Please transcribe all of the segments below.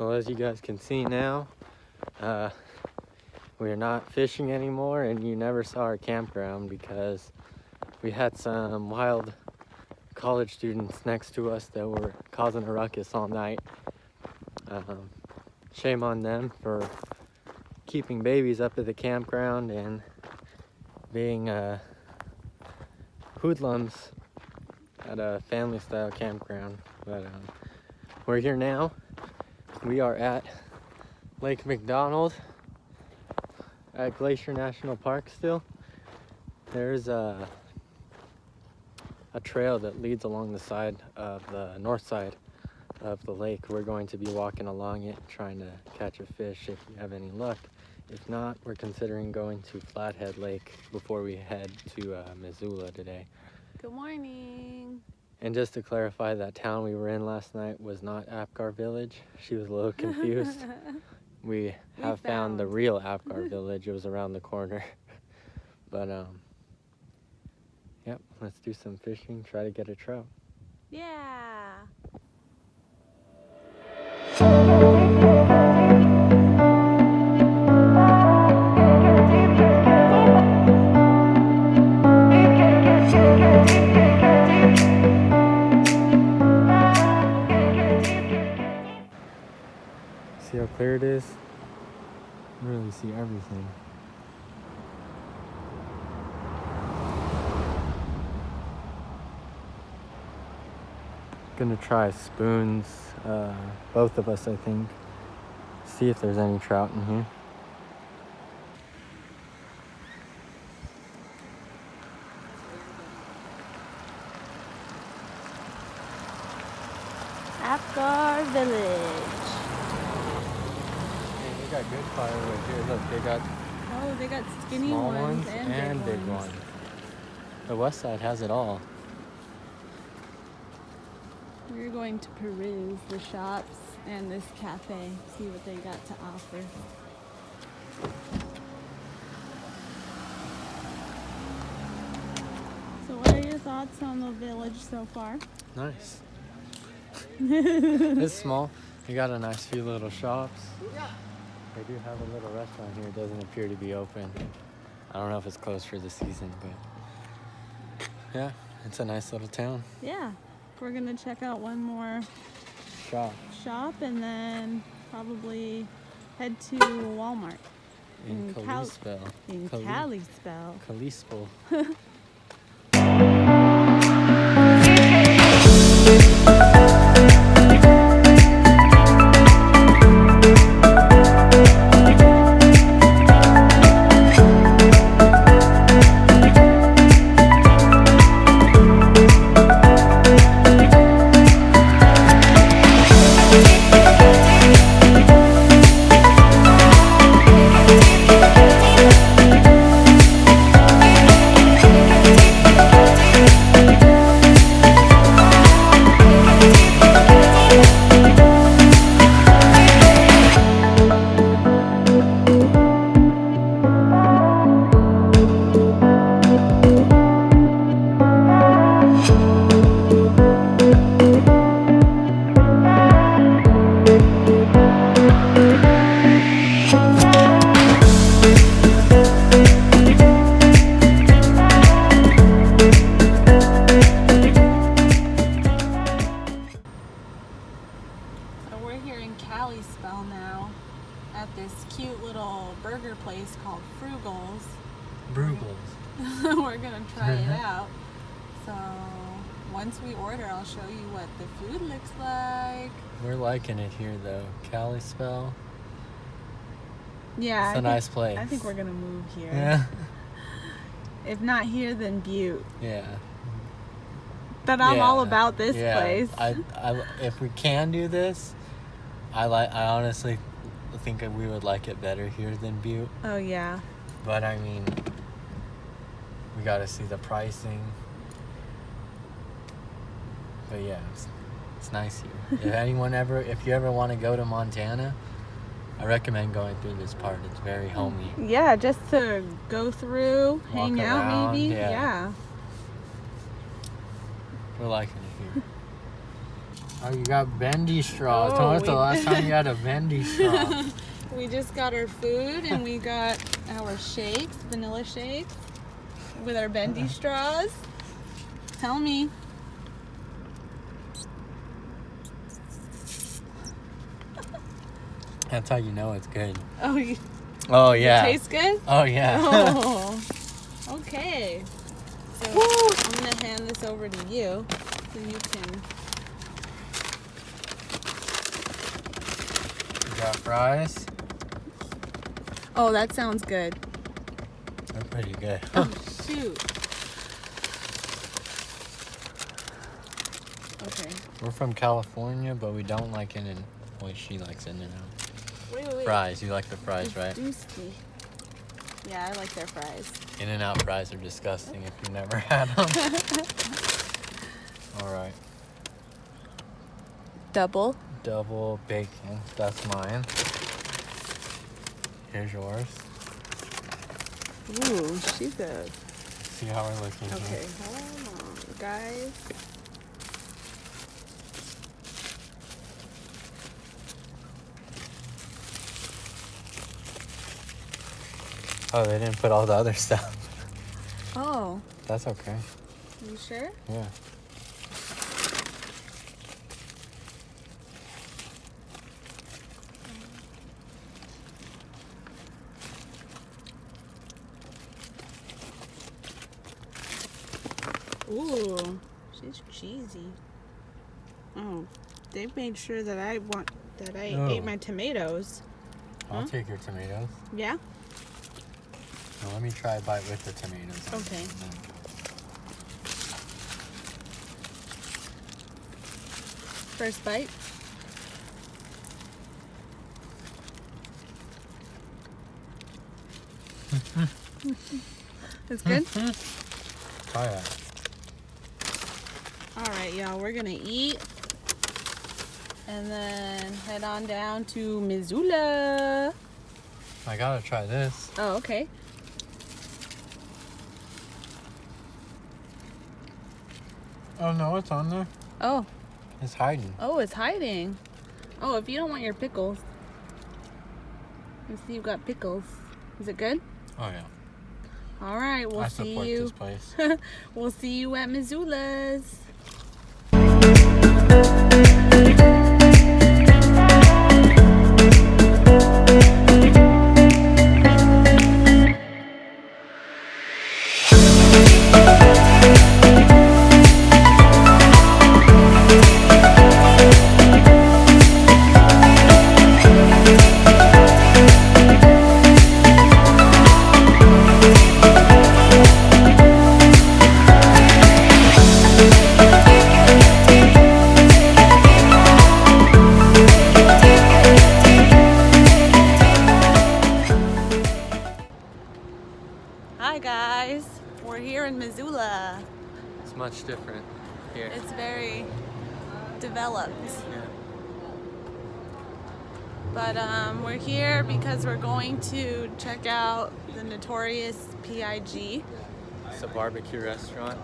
Well, as you guys can see now, we're not fishing anymore, and you never saw our campground because we had some wild college students next to us that were causing a ruckus all night. Shame on them for keeping babies up at the campground and being hoodlums at a family-style campground. But we're here now. We are at Lake McDonald at Glacier National Park still. There's a trail that leads along the side of the north side of the lake. We're going to be walking along it, trying to catch a fish if we have any luck. If not, we're considering going to Flathead Lake before we head to Missoula today. Good morning. And just to clarify, that town we were in last night was not Apgar Village. She was a little confused. We have found the real Apgar Village. It was around the corner. But yep, let's do some fishing, try to get a trout. Yeah. See how clear it is? You really see everything. Gonna try spoons, both of us I think. See if there's any trout in here. Apgar Village. Man, they got good firewood here. Look, they got Oh, they got skinny small ones ones and big ones. The west side has it all. We're going to peruse the shops and this cafe, see what they got to offer. So what are your thoughts on the village so far? Nice. It's small. You got a nice few little shops. They do have a little restaurant here. It doesn't appear to be open. I don't know if it's closed for the season, but yeah, it's a nice little town. Yeah, we're gonna check out one more shop and then probably head to Walmart In Kalispell. Kalispell. Kalispell. Kalispell now at this cute little burger place called Brugels. We're gonna try it out. So once we order, I'll show you what the food looks like. We're liking it here though. Kalispell. Yeah, it's a nice place. I think we're gonna move here. Yeah. If not here, then Butte. Yeah. But I'm all about this place. If we can do this, I honestly think we would like it better here than Butte. Oh yeah. But I mean, we got to see the pricing. But yeah, it's nice here. If you ever want to go to Montana, I recommend going through this part. It's very homey. Yeah, just to go through, hang out around, maybe. yeah. Yeah. We're liking it here. Oh, you got bendy straws. Oh, When was the last time you had a bendy straw? We just got our food and we got our shakes, vanilla shakes, with our bendy straws. Tell me. That's how you know it's good. Oh, Oh, yeah. It tastes good? Oh, yeah. Oh, okay. So I'm going to hand this over to you so you can... You got fries? Oh, that sounds good. They're pretty good. Oh, shoot. Okay. We're from California, but we don't like In-N-Out. Well, she likes In-N-Out. Wait. Fries. You like the fries, right? Juicy. Yeah, I like their fries. In-N-Out fries are disgusting if you've never had them. All right. Double bacon. That's mine. Here's yours. Ooh, she's a... See how we're looking here. Okay, hold on, guys. Oh, they didn't put all the other stuff. Oh. That's okay. You sure? Yeah. Ooh, she's cheesy. Oh, they made sure that I ate my tomatoes. I'll take your tomatoes. Yeah? Now let me try a bite with the tomatoes. Okay. First bite. It's good? Try that. All right, y'all, we're gonna eat and then head on down to Missoula. I gotta try this. Oh, okay. Oh no, it's on there. Oh. It's hiding. Oh, it's hiding. Oh, if you don't want your pickles. Let's see, you've got pickles. Is it good? Oh yeah. All right, we'll I see support you. this place. We'll see you at Missoula's. Hi guys, we're here in Missoula. It's much different here. It's very developed. Yeah. But we're here because we're going to check out the notorious PIG. It's a barbecue restaurant,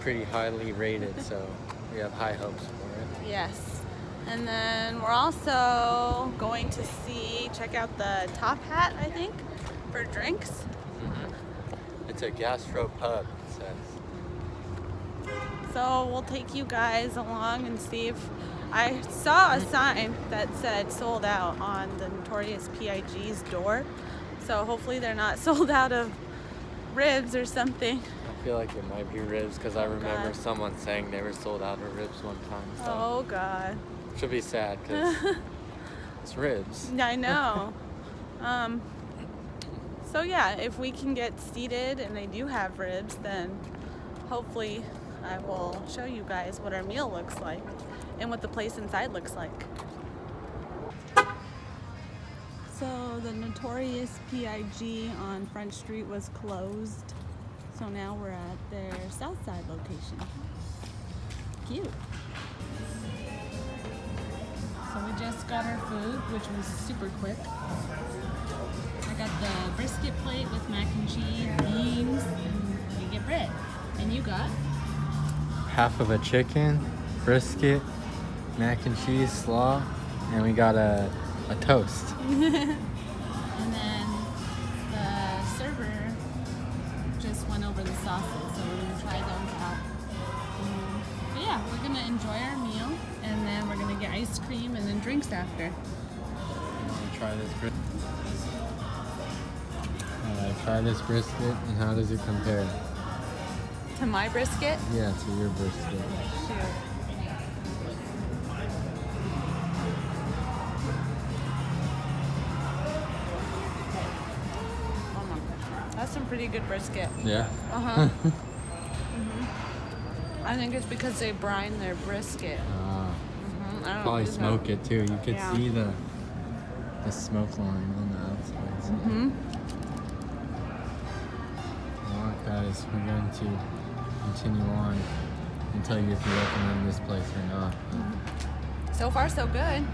pretty highly rated, so we have high hopes for it. Yes. And then we're also going to check out the Top Hat, I think, for drinks. Mm-hmm. It's a gastro pub, it says. So we'll take you guys along and see if I saw a sign that said sold out on the notorious PIG's door. So hopefully they're not sold out of ribs or something. I feel like it might be ribs because I remember someone saying they were sold out of ribs one time. So Oh God. should be sad because it's ribs. I know. So yeah, if we can get seated and they do have ribs, then hopefully I will show you guys what our meal looks like and what the place inside looks like. So the notorious PIG on Front Street was closed. So now we're at their South Side location. Cute. So we just got our food, which was super quick. I got the brisket plate with mac and cheese, beans, and you get bread. And you got? Half of a chicken, brisket, mac and cheese slaw, and we got a toast. And then the server just went over the sauces, so we're gonna try those out. But yeah, we're gonna enjoy our meal, and then we're gonna get ice cream and then drinks after. Try this brisket, and how does it compare? To my brisket? Yeah, to your brisket. Shoot. Oh my gosh. That's some pretty good brisket. Yeah. Uh-huh. I think it's because they brine their brisket. I don't Probably know. smoke it too. You could Yeah. see the smoke line on the outside. Alright guys, we're going to continue on and tell you if you recommend this place or not. So far, so good.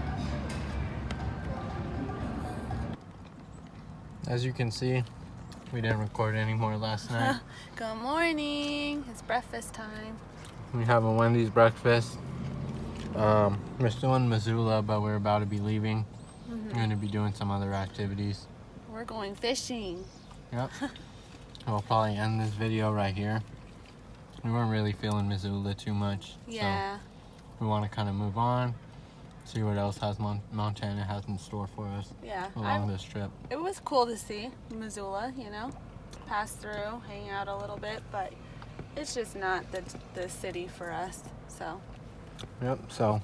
As you can see, we didn't record any more last night. Good morning. It's breakfast time. We have a Wendy's breakfast. We're still in Missoula, but we're about to be leaving. We're going to be doing some other activities. We're going fishing. Yep. We'll probably end this video right here. We weren't really feeling Missoula too much. Yeah. So we want to kind of move on, see what else Montana has in store for us along this trip. It was cool to see Missoula, you know, pass through, hang out a little bit, but it's just not the city for us, so. Yep, so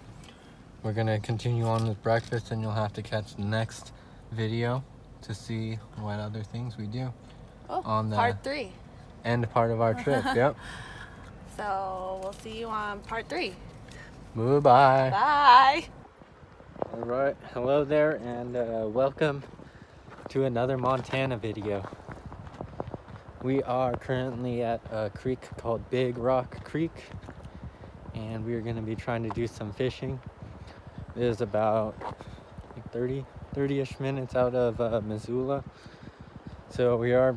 we're going to continue on with breakfast, and you'll have to catch the next video to see what other things we do. Oh, on the part 3. End part of our trip, yep. So we'll see you on part 3. Bye-bye. Bye. All right, hello there, and welcome to another Montana video. We are currently at a creek called Big Rock Creek, and we are going to be trying to do some fishing. It is about 30-ish minutes out of Missoula. So we are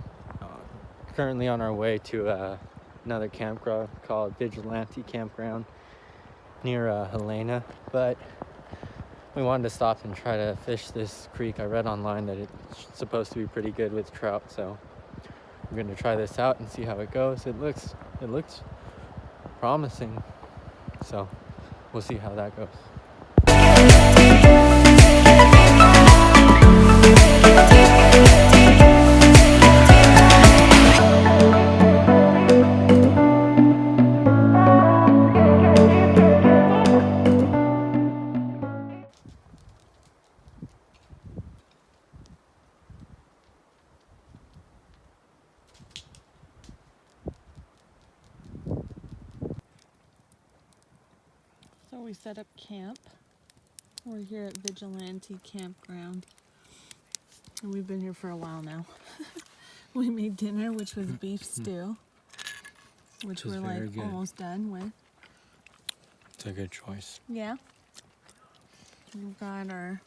currently on our way to another campground called Vigilante Campground near Helena, but we wanted to stop and try to fish this creek. I read online that it's supposed to be pretty good with trout, so we're going to try this out and see how it goes. It looks promising, so we'll see how that goes. So we set up camp. We're here at Vigilante Campground. And we've been here for a while now. We made dinner, which was beef stew, which we're like almost done with. It's a good choice. Yeah. We've got our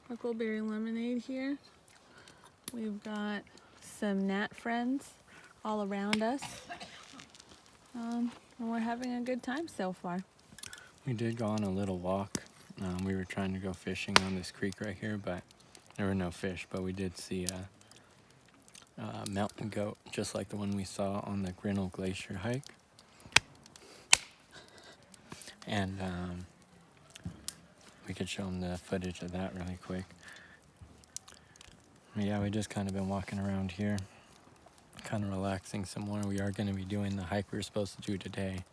huckleberry lemonade here. We've got some gnat friends all around us. And we're having a good time so far. We did go on a little walk. We were trying to go fishing on this creek right here, but there were no fish. But we did see a mountain goat, just like the one we saw on the Grinnell Glacier hike. And we could show them the footage of that really quick. But yeah, we just kind of been walking around here, kind of relaxing some more. We are going to be doing the hike we were supposed to do today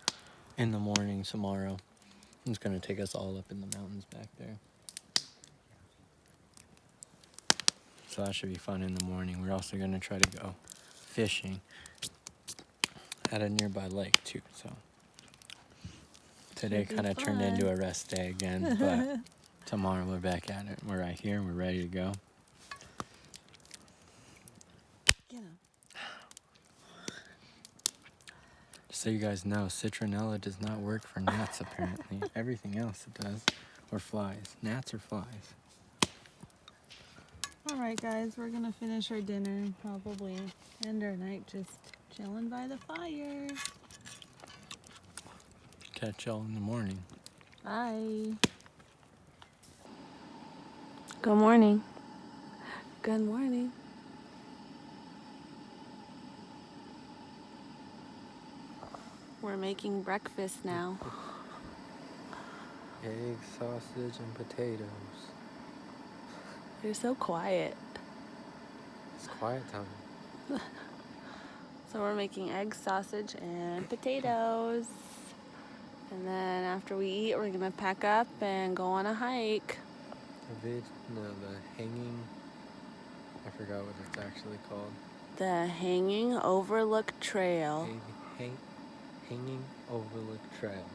in the morning tomorrow. It's going to take us all up in the mountains back there. So that should be fun in the morning. We're also going to try to go fishing at a nearby lake too. So today kind of turned into a rest day again, but tomorrow we're back at it. We're right here. We're ready to go. Get 'em. Just so you guys know, citronella does not work for gnats apparently. Everything else it does. Or flies. Gnats or flies. Alright guys, we're gonna finish our dinner and probably end our night just chilling by the fire. Catch y'all in the morning. Bye. Good morning. Good morning. We're making breakfast now. Egg, sausage, and potatoes. You're so quiet. It's quiet time. So we're making egg, sausage, and potatoes. And then after we eat, we're gonna pack up and go on a hike. The hanging, I forgot what it's actually called. The Hanging Overlook Trail. Hanging Overlook Trail.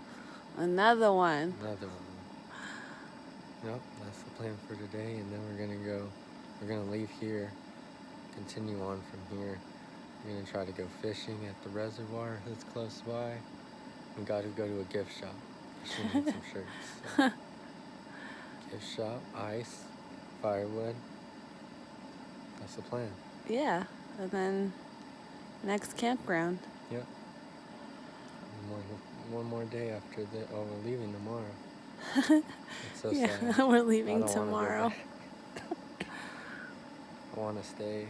Another one. Another one. Yep, that's the plan for today, and then we're gonna leave here, continue on from here. We're gonna try to go fishing at the reservoir that's close by. We gotta go to a gift shop. She needs some shirts. So. Gift shop, ice, firewood. That's the plan. Yeah, and then next campground. Yep. One more day after we're leaving tomorrow. It's so sad. We're leaving I don't tomorrow. I want to stay.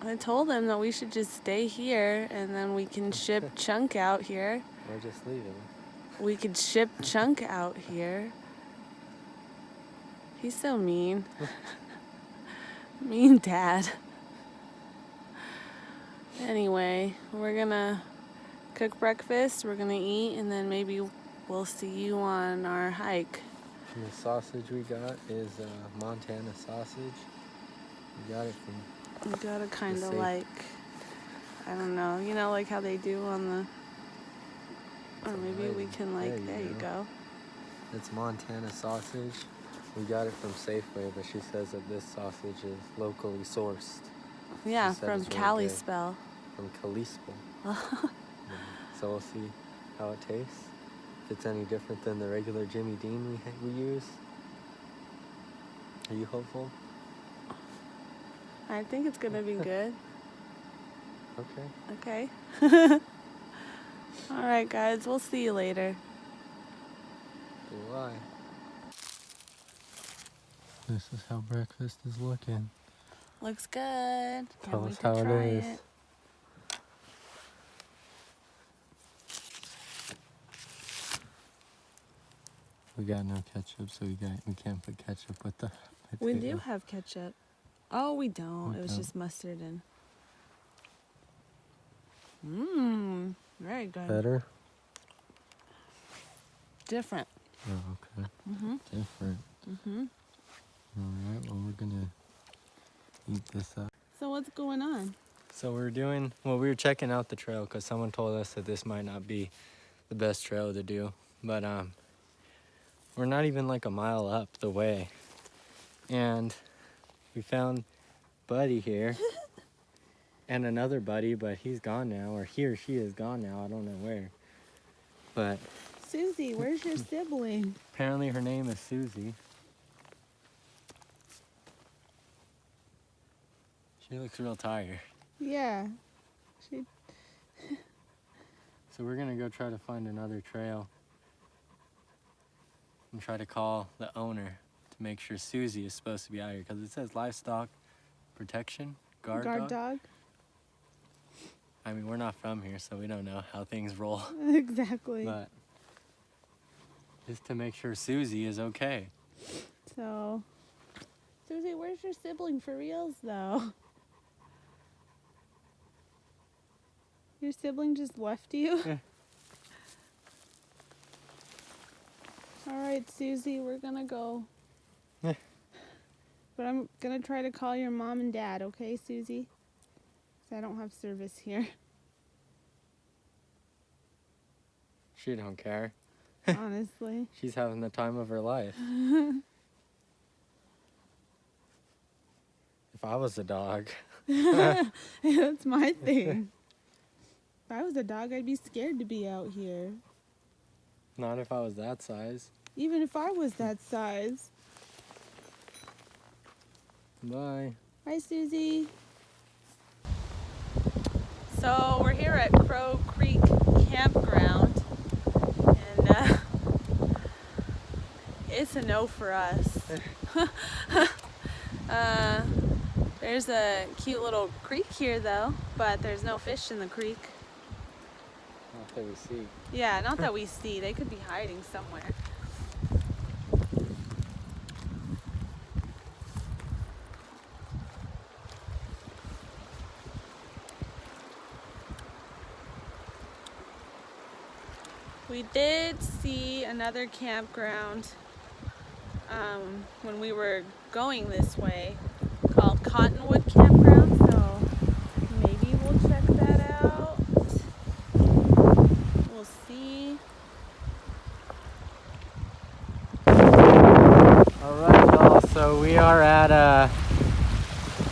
I told him that we should just stay here and then we can ship Chunk out here. We're just leaving. We could ship Chunk out here. He's so mean. Mean dad. Anyway, we're gonna cook breakfast, we're gonna eat, and then maybe we'll see you on our hike. And the sausage we got is Montana sausage. We got it from... You gotta kind of like, I don't know, you know, like how they do on the, or maybe we can like, there you go. It's Montana sausage. We got it from Safeway, but she says that this sausage is locally sourced. Yeah, from Kalispell. From Kalispell. So we'll see how it tastes. If it's any different than the regular Jimmy Dean we use. Are you hopeful? I think it's gonna be good. Okay. Okay. All right, guys. We'll see you later. Bye. This is how breakfast is looking. Looks good. Tell us how it is. We got no ketchup, so we can't put ketchup with the potato. We do have ketchup. Oh, we don't. It was just mustard and. Mmm. Very good. Better? Different. Oh, okay. Different. Alright, well, we're gonna eat this up. So what's going on? So we were checking out the trail because someone told us that this might not be the best trail to do. But we're not even like a mile up the way. And we found Buddy here and another buddy, but he's gone now, or he or she is gone now. I don't know where. But Susie, where's your sibling? apparently her name is Susie. She looks real tired. Yeah. So we're gonna go try to find another trail and try to call the owner to make sure Susie is supposed to be out here, because it says livestock protection guard dog. I mean, we're not from here, so we don't know how things roll. Exactly. But just to make sure Susie is okay. So, Susie, where's your sibling for reals, though? Your sibling just left you? Yeah. All right, Susie, we're gonna go. Yeah. But I'm gonna try to call your mom and dad, okay, Susie? 'Cause I don't have service here. She don't care. Honestly. She's having the time of her life. If I was a dog. That's my thing. If I was a dog, I'd be scared to be out here. Not if I was that size. Even if I was that size. Bye. Bye, Susie. So we're here at Crow Creek Campground, and it's a no for us. There's a cute little creek here though, but there's no fish in the creek. Not that we see. Yeah, not that we see. They could be hiding somewhere. We did see another campground when we were going this way called Cottonwood Campground, so maybe we'll check that out. We'll see. Alright y'all, so we are at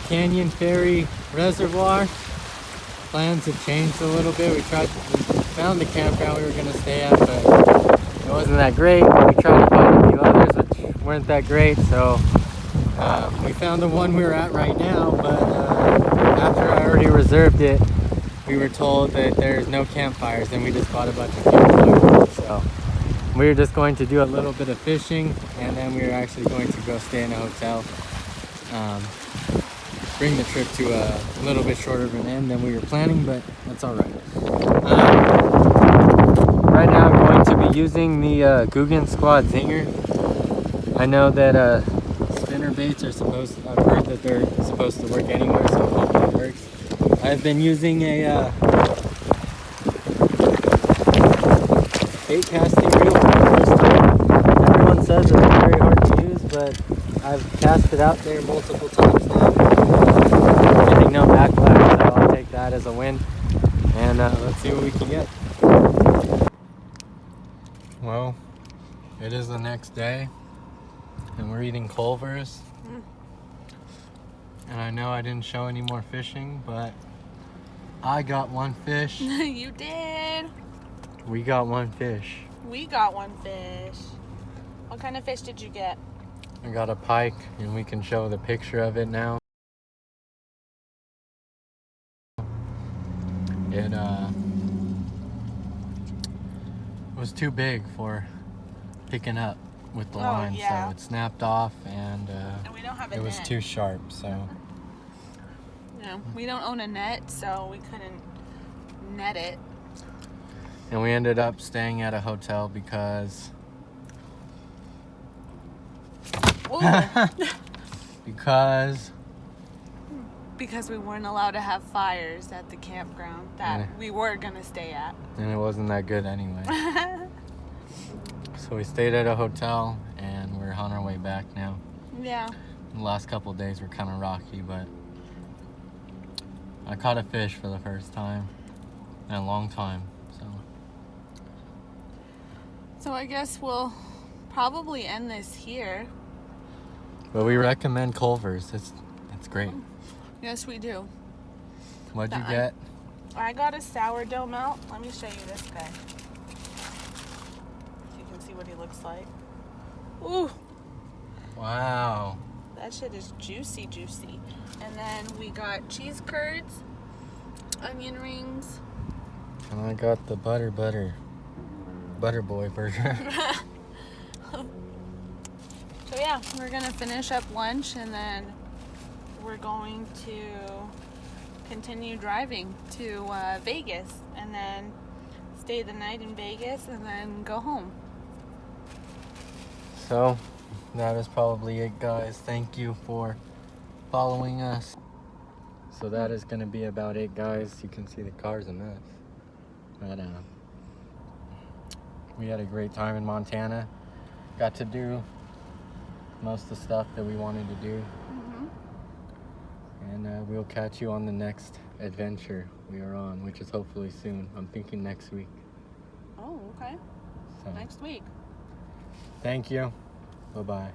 Canyon Ferry Reservoir. Plans have changed a little bit. We found the campground we were going to stay at, but it wasn't that great. We tried to find a few others which weren't that great, so we found the one we're at right now, but after I already reserved it, we were told that there's no campfires, and we just bought a bunch of campfires. So we were just going to do a little bit of fishing, and then we were actually going to go stay in a hotel. Bring the trip to a little bit shorter of an end than we were planning, but that's all right. Right now I'm going to be using the Guggen Squad Zinger. I know that spinner baits are I've heard that they're supposed to work anywhere, so hopefully it works. I've been using a bait casting reel for the first time. Everyone says it's very hard to use, but I've cast it out there multiple times now. Getting no backlash, so I'll take that as a win. And let's see what we can get. Well, it is the next day, and we're eating Culver's. And I know I didn't show any more fishing, but I got one fish. You did. We got one fish. We got one fish. What kind of fish did you get? I got a pike, and we can show the picture of it now. It was too big for picking up with the line, yeah. so it snapped off, and we don't have a it was net. too sharp, so. No, we don't own a net, so we couldn't net it. And we ended up staying at a hotel because because we weren't allowed to have fires at the campground that we were gonna stay at. And it wasn't that good anyway. So we stayed at a hotel, and we're on our way back now. Yeah. The last couple of days were kind of rocky, but I caught a fish for the first time in a long time. So I guess we'll probably end this here. But we recommend Culver's. It's great. Yes, we do. What'd you get? I got a sourdough melt. Let me show you this guy. So you can see what he looks like. Ooh. Wow. That shit is juicy, juicy. And then we got cheese curds, onion rings. And I got the Butter Boy burger. So yeah, we're gonna finish up lunch, and then we're going to continue driving to Vegas, and then stay the night in Vegas, and then go home. So that is probably it, guys. Thank you for following us. So that is going to be about it, guys. You can see the car's a mess. But we had a great time in Montana. Got to do most of the stuff that we wanted to do. And we'll catch you on the next adventure we are on, which is hopefully soon. I'm thinking next week. Oh, okay. So, Next week. thank you. Bye-bye.